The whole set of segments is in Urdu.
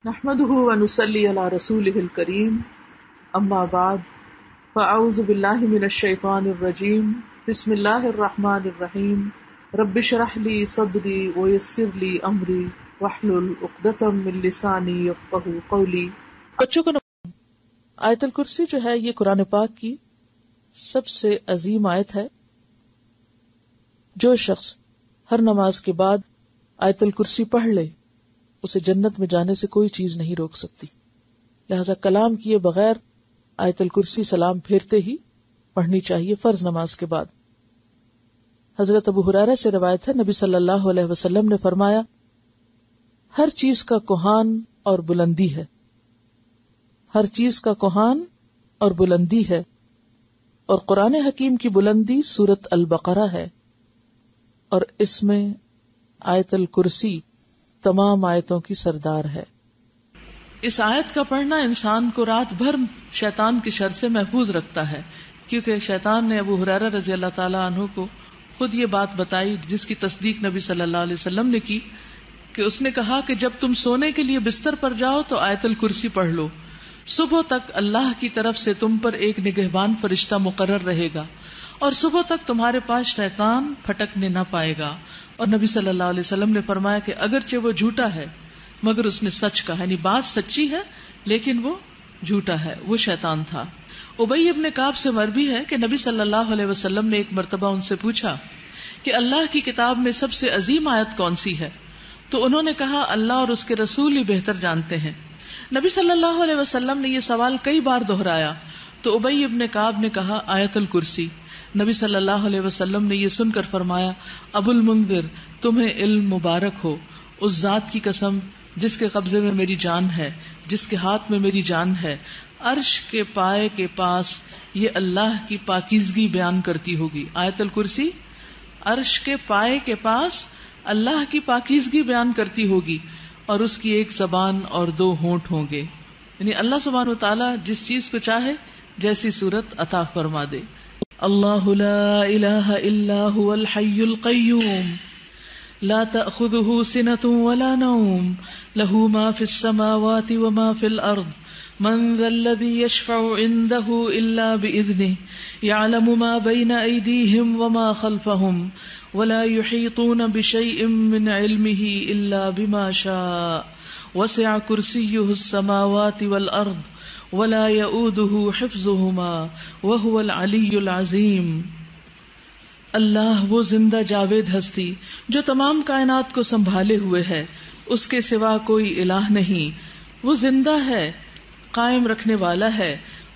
نحمده ونصلي على رسوله الكريم اما بعد فاعوذ بالله من الشيطان الرجيم بسم الله الرحمن الرحيم رب اشرح لي صدري ويسر لي امري واحلل عقدة من لساني يفقهوا قولي۔ بچوں کو آیت الکرسی جو ہے یہ قرآن پاک کی سب سے عظیم آیت ہے۔ جو شخص ہر نماز کے بعد آیت الکرسی پڑھ لے اسے جنت میں جانے سے کوئی چیز نہیں روک سکتی، لہذا کلام کیے بغیر آیت الکرسی سلام پھیرتے ہی پڑھنی چاہیے فرض نماز کے بعد۔ حضرت ابو ہریرہ سے روایت ہے، نبی صلی اللہ علیہ وسلم نے فرمایا، ہر چیز کا کوہان اور بلندی ہے، ہر چیز کا کوہان اور بلندی ہے، اور قرآن حکیم کی بلندی سورۃ البقرہ ہے، اور اس میں آیت الکرسی تمام آیتوں کی سردار ہے۔ اس آیت کا پڑھنا انسان کو رات بھر شیطان کی شر سے محفوظ رکھتا ہے، کیونکہ شیطان نے ابو ہریرہ رضی اللہ تعالی عنہ کو خود یہ بات بتائی جس کی تصدیق نبی صلی اللہ علیہ وسلم نے کی، کہ اس نے کہا کہ جب تم سونے کے لیے بستر پر جاؤ تو آیت الکرسی پڑھ لو، صبح تک اللہ کی طرف سے تم پر ایک نگہبان فرشتہ مقرر رہے گا اور صبح تک تمہارے پاس شیطان پھٹکنے نہ پائے گا۔ اور نبی صلی اللہ علیہ وسلم نے فرمایا کہ اگرچہ وہ جھوٹا ہے مگر اس نے سچ کہا، یعنی بات سچی ہے لیکن وہ جھوٹا ہے، وہ شیطان تھا۔ ابی ابن کعب سے مروی ہے کہ نبی صلی اللہ علیہ وسلم نے ایک مرتبہ ان سے پوچھا کہ اللہ کی کتاب میں سب سے عظیم آیت کون سی ہے؟ تو انہوں نے کہا اللہ اور اس کے رسول ہی بہتر جانتے ہیں۔ نبی صلی اللہ علیہ وسلم نے یہ سوال کئی بار دہرایا تو ابی ابن کعب نے کہا آیت الکرسی۔ نبی صلی اللہ علیہ وسلم نے یہ سن کر فرمایا، ابو المنذر تمہیں علم مبارک ہو، اس ذات کی قسم جس کے قبضے میں میری جان ہے، جس کے ہاتھ میں میری جان ہے، عرش کے پائے کے پاس یہ اللہ کی پاکیزگی بیان کرتی ہوگی۔ آیت الکرسی عرش کے پائے کے پاس اللہ کی پاکیزگی بیان کرتی ہوگی، اور اس کی ایک زبان اور دو ہونٹ ہوں گے، یعنی اللہ سبحانہ وتعالی جس چیز کو چاہے جیسی صورت عطا فرما دے۔ اللہ لا الہ الا هو الحی القیوم لا تأخذه سنة ولا نوم له ما في السماوات وما في الأرض من ذا الذي يشفع عنده إلا بإذنه يعلم ما بين أيديهم وما خلفهم ولا يحيطون بشيء من علمه إلا بما شاء وسع كرسيه السماوات والأرض ولا يؤوده حفظهما وهو العلی العظیم۔ اللہ وہ زندہ جاوید ہستی جو تمام کائنات کو سنبھالے ہوئے ہے، اس کے سوا کوئی الہ نہیں، وہ زندہ ہے، قائم رکھنے والا ہے،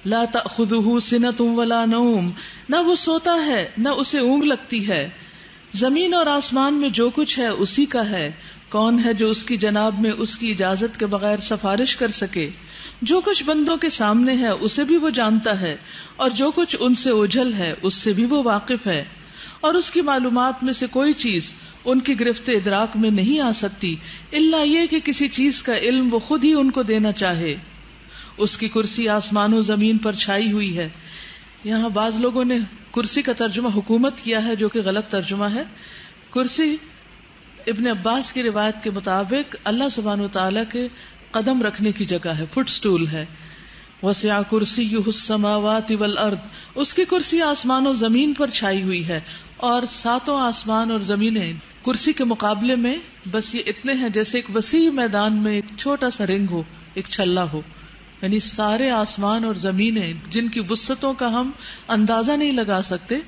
لا تأخذه سنة ولا نوم، نہ وہ سوتا ہے نہ اسے اونگ لگتی ہے، زمین اور آسمان میں جو کچھ ہے اسی کا ہے، کون ہے جو اس کی جناب میں اس کی اجازت کے بغیر سفارش کر سکے، جو کچھ بندوں کے سامنے ہے اسے بھی وہ جانتا ہے، اور جو کچھ ان سے اوجھل ہے اس سے بھی وہ واقف ہے، اور اس کی معلومات میں سے کوئی چیز ان کی گرفت ادراک میں نہیں آ سکتی الا یہ کہ کسی چیز کا علم وہ خود ہی ان کو دینا چاہے۔ اس کی کرسی آسمان و زمین پر چھائی ہوئی ہے۔ یہاں بعض لوگوں نے کرسی کا ترجمہ حکومت کیا ہے جو کہ غلط ترجمہ ہے۔ کرسی ابن عباس کی روایت کے مطابق اللہ سبحانہ وتعالی کے قدم رکھنے کی جگہ ہے، فٹ سٹول ہے۔ وسع کرسیہ السماوات والارض، اس کی کرسی آسمان و زمین پر چھائی ہوئی ہے، اور ساتوں آسمان اور زمینیں کرسی کے مقابلے میں بس یہ اتنے ہیں جیسے ایک وسیع میدان میں ایک چھوٹا سا رنگ ہو، ایک چھلا ہو، یعنی سارے آسمان اور زمینیں جن کی وسعتوں کا ہم اندازہ نہیں لگا سکتے،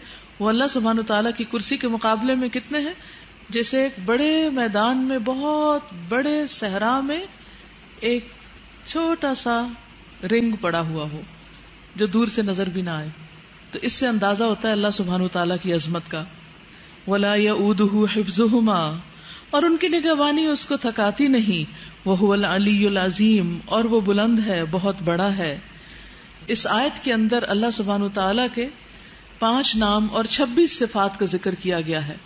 وہ اللہ سبحانہ تعالیٰ کی کرسی کے مقابلے میں کتنے ہیں؟ جیسے ایک بڑے میدان میں بہت بڑے صحرا میں ایک چھوٹا سا رنگ پڑا ہوا ہو جو دور سے نظر بھی نہ آئے، تو اس سے اندازہ ہوتا ہے اللہ سبحانہ وتعالیٰ کی عظمت کا۔ ولا یؤودہ حفظہما، اور ان کی نگہبانی اس کو تھکاتی نہیں، وہو العلی العظیم، اور وہ بلند ہے، بہت بڑا ہے۔ اس آیت کے اندر اللہ سبحانہ وتعالیٰ کے 5 نام اور 26 صفات کا ذکر کیا گیا ہے۔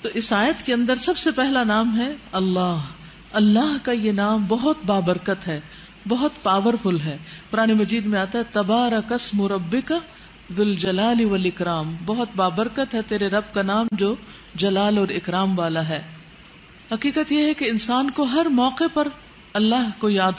تو اس آیت کے اندر سب سے پہلا نام ہے اللہ۔ اللہ کا یہ نام بہت بابرکت ہے، بہت پاورفل ہے۔ قرآن مجید میں آتا ہے تبارک اسم ربک ذو الجلال والاکرام، بہت بابرکت ہے تیرے رب کا نام جو جلال اور اکرام والا ہے۔ حقیقت یہ ہے کہ انسان کو ہر موقع پر اللہ کو یاد